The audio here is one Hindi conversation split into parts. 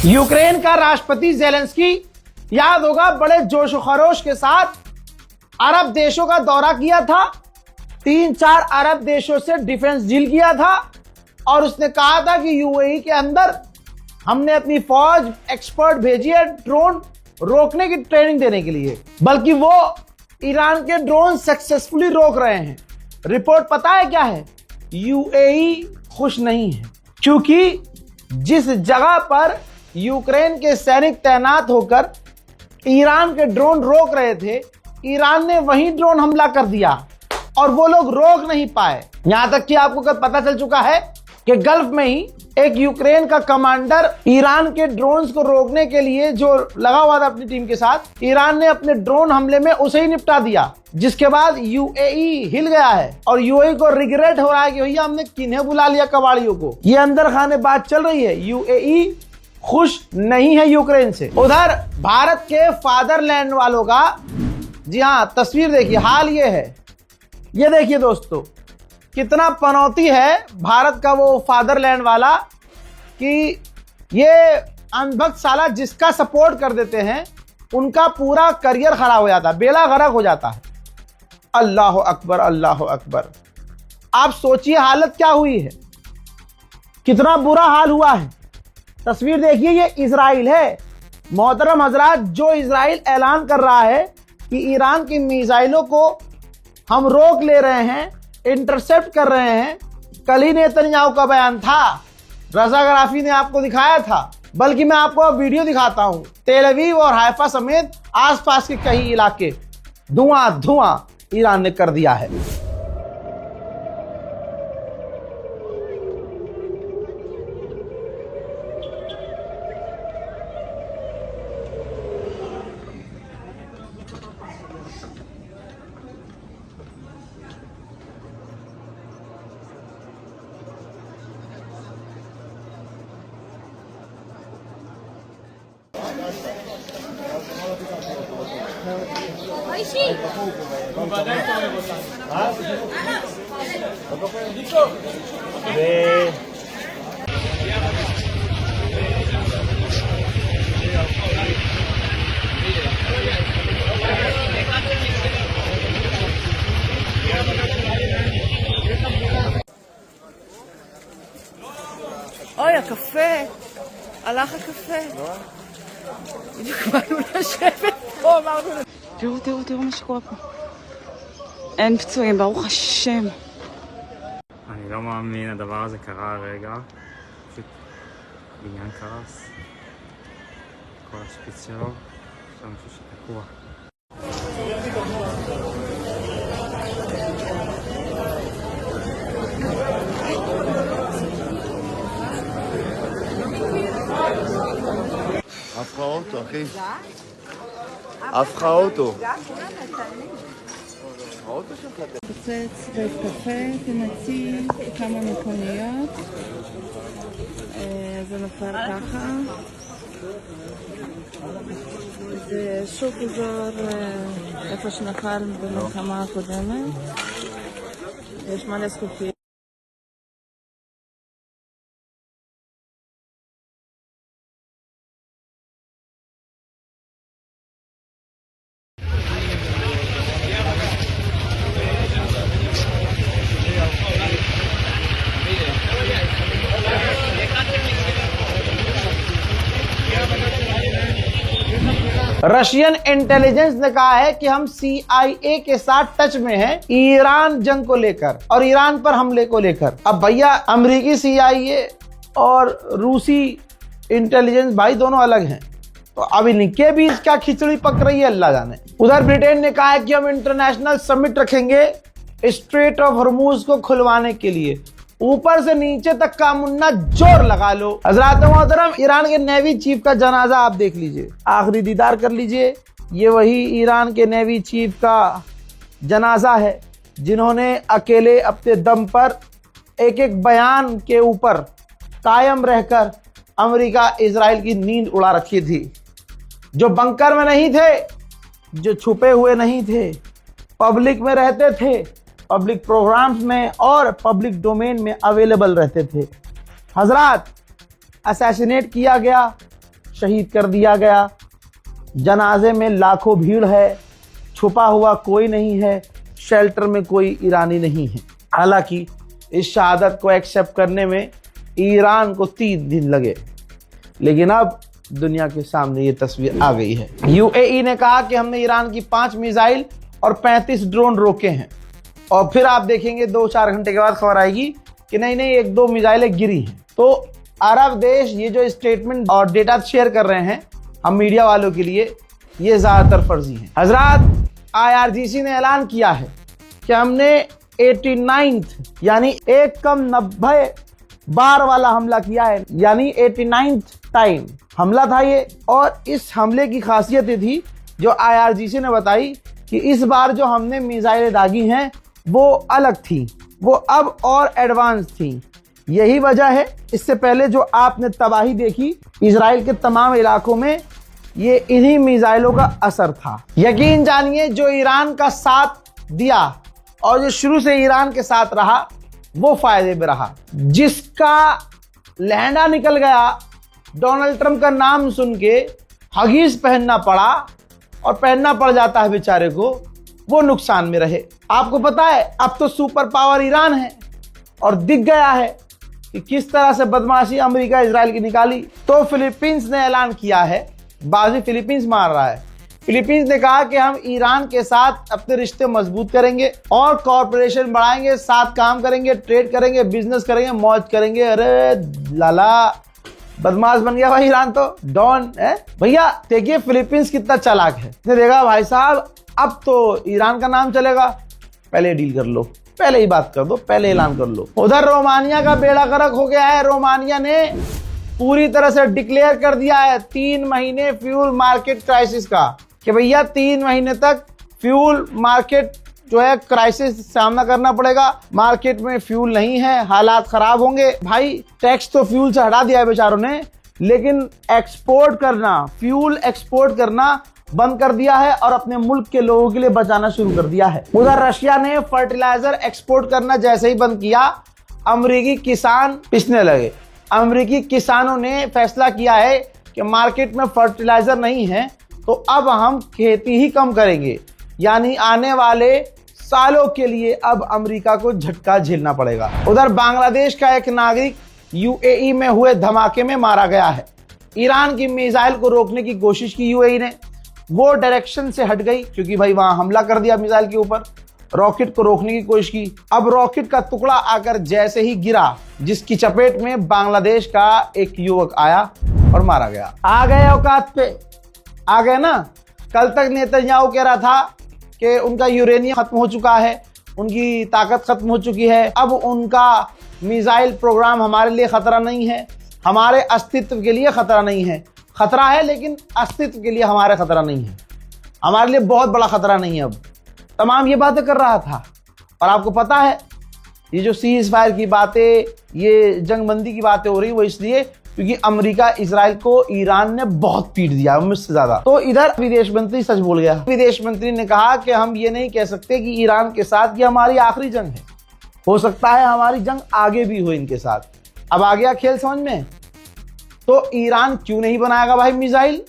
यूक्रेन का राष्ट्रपति ज़ेलेंस्की याद होगा बड़े जोश खरोश के साथ अरब देशों का दौरा किया था। 3-4 अरब देशों से डिफेंस डील किया था और उसने कहा था कि यूएई के अंदर हमने अपनी फौज एक्सपर्ट भेजी है ड्रोन रोकने की ट्रेनिंग देने के लिए, बल्कि वो ईरान के ड्रोन सक्सेसफुली रोक रहे हैं। रिपोर्ट पता है क्या है? यूएई खुश नहीं है, क्योंकि जिस जगह पर यूक्रेन के सैनिक तैनात होकर ईरान के ड्रोन रोक रहे थे, ईरान ने वहीं ड्रोन हमला कर दिया और वो लोग रोक नहीं पाए। यहां तक कि आपको पता चल चुका है कि गल्फ में ही एक यूक्रेन का कमांडर ईरान के ड्रोन्स को रोकने के लिए जो लगा हुआ था अपनी टीम के साथ, ईरान ने अपने ड्रोन हमले में उसे ही निपटा दिया, जिसके बाद यूएई हिल गया है और यूएई को रिग्रेट हो रहा है कि भैया हमने किन्हें बुला लिया कबाड़ियों को। ये अंदर खाने बात चल रही है। यूएई खुश नहीं है यूक्रेन से। उधर भारत के फादरलैंड वालों का, जी हाँ, तस्वीर देखिए, हाल ये है। ये देखिए दोस्तों, कितना पनौती है भारत का वो फादरलैंड वाला कि ये अनभक्त साला जिसका सपोर्ट कर देते हैं उनका पूरा करियर खराब हो जाता है, बेड़ा गर्क हो जाता है। अल्लाह अकबर, अल्लाह अकबर। आप सोचिए हालत क्या हुई है, कितना बुरा हाल हुआ है। तस्वीर देखिए, ये इजराइल है। मोहतरम हजरात, जो इजराइल ऐलान कर रहा है कि ईरान की मिसाइलों को हम रोक ले रहे हैं, इंटरसेप्ट कर रहे हैं, कल ही नेतन्याहू का बयान था। रजा गराफी ने आपको दिखाया था, बल्कि मैं आपको वीडियो दिखाता हूं। तेल अवीव और हाइफा समेत आसपास के कई इलाके धुआं धुआं ईरान ने कर दिया है। אוי, הקפה, הלך הקפה. בדיוק באנו לשבת פה, אמרנו... תראו מה שקורה פה. אין פצועים, ברוך השם. אני לא מאמין, הדבר הזה קרה הרגע. פשוט בניין קרס. כל השפיץ שלו, שם משהו שתקוע. עף לך אוטו, אחי. עף לך אוטו. האוטו שלך. פוצץ בית קפה, תנצי כמה מכוניות. זה נופל ככה. זה שוק אזור איפה שנפל במלחמה הקודמת. יש מלא זכוכית. रशियन इंटेलिजेंस ने कहा है कि हम CIA के साथ टच में हैं ईरान जंग को लेकर और ईरान पर हमले को लेकर। अब भैया अमेरिकी CIA और रूसी इंटेलिजेंस भाई दोनों अलग हैं, तो अब इनके बीच क्या खिचड़ी पक रही है अल्लाह जाने। उधर ब्रिटेन ने कहा है कि हम इंटरनेशनल समिट रखेंगे स्ट्रेट ऑफ हॉर्मूज को खुलवाने के लिए। ऊपर से नीचे तक का मुन्ना जोर लगा लो। हजरात मोहतरम, ईरान के नेवी चीफ का जनाजा आप देख लीजिए, आखिरी दीदार कर लीजिए। ये वही ईरान के नेवी चीफ का जनाजा है जिन्होंने अकेले अपने दम पर एक एक बयान के ऊपर कायम रहकर अमेरिका इजराइल की नींद उड़ा रखी थी। जो बंकर में नहीं थे, जो छुपे हुए नहीं थे, पब्लिक में रहते थे, पब्लिक प्रोग्राम्स में और पब्लिक डोमेन में अवेलेबल रहते थे। हजरात, असैसिनेट किया गया, शहीद कर दिया गया। जनाजे में लाखों भीड़ है, छुपा हुआ कोई नहीं है, शेल्टर में कोई ईरानी नहीं है। हालांकि इस शहादत को एक्सेप्ट करने में ईरान को 3 दिन लगे, लेकिन अब दुनिया के सामने ये तस्वीर आ गई है। यूएई ने कहा कि हमने ईरान की 5 मिसाइल और 35 ड्रोन रोके हैं, और फिर आप देखेंगे 2-4 घंटे के बाद खबर आएगी कि नहीं 1-2 मिसाइलें गिरी हैं। तो अरब देश ये जो स्टेटमेंट और डेटा शेयर कर रहे हैं हम मीडिया वालों के लिए, ये ज्यादातर फर्जी है। हजरात, IRGC ने ऐलान किया है कि हमने 89th यानी 1-90 बार वाला हमला किया है, यानी 89th टाइम हमला था ये। और इस हमले की खासियत ये थी जो IRGC ने बताई कि इस बार जो हमने मिसाइलें दागी हैं वो अलग थी, वो अब और एडवांस थी। यही वजह है इससे पहले जो आपने तबाही देखी इजराइल के तमाम इलाकों में, ये इन्हीं मिसाइलों का असर था। यकीन जानिए, जो ईरान का साथ दिया और जो शुरू से ईरान के साथ रहा वो फायदे में रहा। जिसका लहंगा निकल गया, डोनाल्ड ट्रंप का नाम सुन के हगीज पहनना पड़ा और पहनना पड़ जाता है बेचारे को, वो नुकसान में रहे। आपको पता है अब तो सुपर पावर ईरान है और दिख गया है कि किस तरह से बदमाशी अमेरिका इजराइल की निकाली। तो फिलीपींस ने ऐलान किया है, बाजी फिलीपींस मार रहा है। फिलीपींस ने कहा कि हम ईरान के साथ अपने रिश्ते मजबूत करेंगे और कॉर्पोरेशन बढ़ाएंगे, साथ काम करेंगे, ट्रेड करेंगे, बिजनेस करेंगे, मौज करेंगे। अरे लाला, बदमाश बन गया भाई ईरान, तो डॉन है भैया। देखिए फिलीपींस कितना चालाक है, ने देखा भाई साहब अब तो ईरान का नाम चलेगा, पहले डील कर लो, पहले ही बात कर दो, पहले ऐलान कर लो। उधर रोमानिया का बेड़ा गर्क हो गया है। रोमानिया ने पूरी तरह से डिक्लेयर कर दिया है 3 महीने फ्यूल मार्केट क्राइसिस का, कि भैया 3 महीने तक फ्यूल मार्केट जो है क्राइसिस सामना करना पड़ेगा। मार्केट में फ्यूल नहीं है, हालात खराब होंगे। भाई टैक्स तो फ्यूल से हटा दिया है बेचारों ने, लेकिन एक्सपोर्ट करना, फ्यूल एक्सपोर्ट करना बंद कर दिया है और अपने मुल्क के लोगों के लिए बचाना शुरू कर दिया है। उधर रशिया ने फर्टिलाइजर एक्सपोर्ट करना जैसे ही बंद किया, अमेरिकी किसान पिसने लगे। अमेरिकी किसानों ने फैसला किया है कि मार्केट में फर्टिलाइजर नहीं है तो अब हम खेती ही कम करेंगे, यानी आने वाले सालों के लिए अब अमेरिका को झटका झेलना पड़ेगा। उधर बांग्लादेश का एक नागरिक यूएई में हुए धमाके में मारा गया है। ईरान की मिसाइल को रोकने की कोशिश की यूएई ने, वो डायरेक्शन से हट गई क्योंकि भाई वहां हमला कर दिया मिसाइल के ऊपर। रॉकेट को रोकने की कोशिश की, अब रॉकेट का टुकड़ा आकर जैसे ही गिरा, जिसकी चपेट में बांग्लादेश का एक युवक आया और मारा गया। आ गए औकात पे, आ गए ना। कल तक नेतन्याहू कह रहा था कि उनका यूरेनियम खत्म हो चुका है, उनकी ताकत खत्म हो चुकी है, अब उनका मिसाइल प्रोग्राम हमारे लिए खतरा नहीं है, हमारे अस्तित्व के लिए खतरा नहीं है। खतरा है लेकिन अस्तित्व के लिए हमारे खतरा नहीं है, हमारे लिए बहुत बड़ा खतरा नहीं है। अब तमाम ये बातें कर रहा था। और आपको पता है ये जो सीज फायर की बातें, ये जंगबंदी की बातें हो रही, वो इसलिए क्योंकि अमेरिका इजराइल को ईरान ने बहुत पीट दिया, मुझसे ज्यादा। तो इधर विदेश मंत्री सच बोल गया। विदेश मंत्री ने कहा कि हम ये नहीं कह सकते कि ईरान के साथ ये हमारी आखिरी जंग है, हो सकता है हमारी जंग आगे भी हो इनके साथ। अब आ गया खेल समझ में। तो ईरान क्यों नहीं बनाएगा भाई मिसाइल?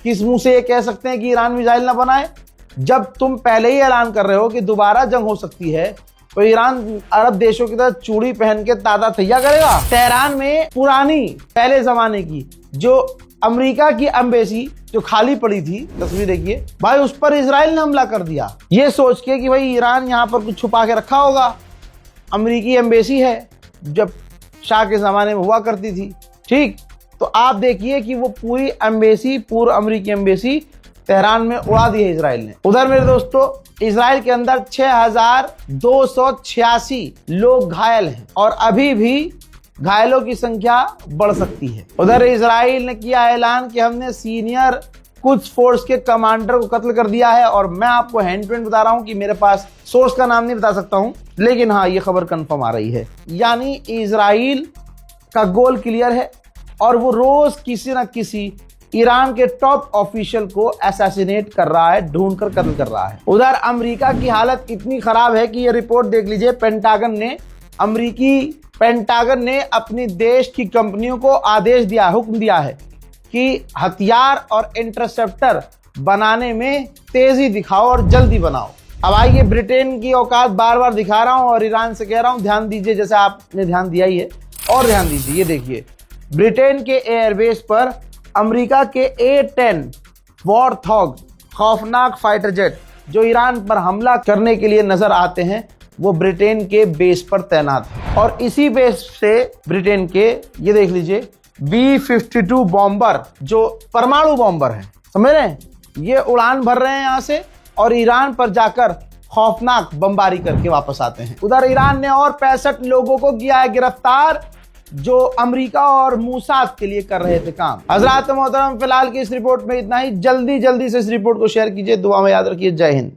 किस मुंह से ये कह सकते हैं कि ईरान मिसाइल ना बनाए, जब तुम पहले ही ऐलान कर रहे हो कि दोबारा जंग हो सकती है? तो ईरान अरब देशों की तरह चूड़ी पहन के तादा थैया करेगा? तेहरान में पुरानी पहले जमाने की जो अमेरिका की एम्बेसी जो खाली पड़ी थी, तस्वीर देखिए भाई, उस पर इजराइल ने हमला कर दिया, ये सोच के कि भाई ईरान यहाँ पर कुछ छुपा के रखा होगा। अमेरिकी एम्बेसी है, जब शाह के जमाने में हुआ करती थी, ठीक। तो आप देखिए कि वो पूरी एम्बेसी, पूर्व अमेरिकी एम्बेसी तेहरान में उड़ा दी है इजराइल ने। उधर मेरे दोस्तों, इजराइल के अंदर 6286 लोग घायल हैं और अभी भी घायलों की संख्या बढ़ सकती है। उधर इजराइल ने किया ऐलान कि हमने सीनियर कुछ फोर्स के कमांडर को कत्ल कर दिया है। और मैं आपको हैंड टू हैंड बता रहा हूं कि मेरे पास सोर्स का नाम नहीं बता सकता हूं, लेकिन हाँ ये खबर कंफर्म आ रही है। यानी इजराइल का गोल क्लियर है और वो रोज किसी ना किसी ईरान के टॉप ऑफिशियल को असैसिनेट कर रहा है, ढूंढ कर कत्ल कर रहा है। उधर अमेरिका की हालत इतनी खराब है कि ये रिपोर्ट देख लीजिए, अमेरिकी पेंटागन ने अपनी देश की कंपनियों को आदेश दिया, हुक्म दिया है कि हथियार और इंटरसेप्टर बनाने में तेजी दिखाओ और जल्दी बनाओ। अब आइए, ब्रिटेन की औकात बार बार दिखा रहा हूं और ईरान से कह रहा हूं ध्यान दीजिए, जैसे आपने ध्यान दिया ही है और ध्यान दीजिए। ये देखिए, ब्रिटेन के एयरबेस पर अमेरिका के A-10 वॉरथॉग खौफनाक फाइटर जेट जो ईरान पर हमला करने के लिए नजर आते हैं, वो ब्रिटेन के बेस पर तैनात है। और इसी बेस से ब्रिटेन के, ये देख लीजिए, B-52 बॉम्बर जो परमाणु बॉम्बर है, समझ रहे हैं, ये उड़ान भर रहे हैं यहां से और ईरान पर जाकर खौफनाक बमबारी करके वापस आते हैं। उधर ईरान ने और 65 लोगों को किया है गिरफ्तार, जो अमेरिका और मूसाद के लिए कर रहे थे काम। हजरात मोहतरम, फिलहाल की इस रिपोर्ट में इतना ही। जल्दी जल्दी से इस रिपोर्ट को शेयर कीजिए, दुआ में याद रखिए। जय हिंद।